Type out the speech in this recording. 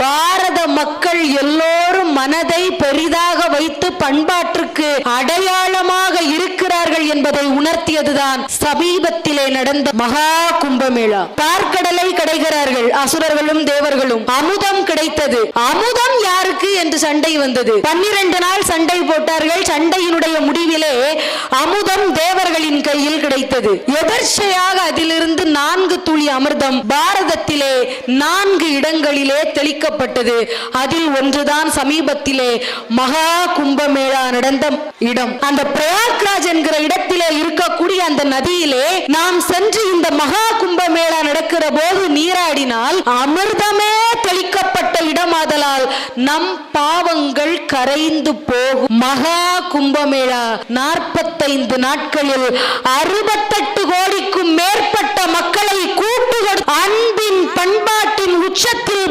பாரத மக்கள் எல்லோரும் மனதை பெரிதாக வைத்து பண்பாட்டிற்கு அடையாளமாக இருக்கிறார்கள் என்பதை உணர்த்தியதுதான் சமீபத்திலே நடந்த மகா கும்பமேளா. பார்க்கடலை கடைகிறார்கள் அசுரர்களும் தேவர்களும். அமுதம் கிடைத்தது. அமுதம் யாருக்கு என்று சண்டை வந்தது. 12 நாள் சண்டை போட்டார்கள். சண்டையினுடைய முடிவிலே அமுதம் தேவர்களின் கையில் கிடைத்தது. எதர்ச்சையாக அதிலிருந்து 4 துளி அமிர்தம் பாரதத்திலே 4 இடங்களிலே தெளிக்கப்பட்டது. அதில் ஒன்றுதான் சமீபத்திலே மகா கும்பமேளா நடந்த இடம். அந்த பிரயாக்ராஜ் என்கிற இடத்திலே இருக்கக்கூடிய அந்த நதியிலே நாம் சென்று இந்த மகா கும்பமேளா நடக்கிற போது நீராடினால் அமிர்தமே தெளிக்கப்பட்ட இடமாதலால் நம் பாவங்கள் கரைந்து போகும். மகா கும்பமேளா 45 நாட்களில் 68 கோடிக்கும் மேற்பட்ட மக்களை கூட்டுகள் அன்பின் பண்பாட்டின் உச்சத்தில்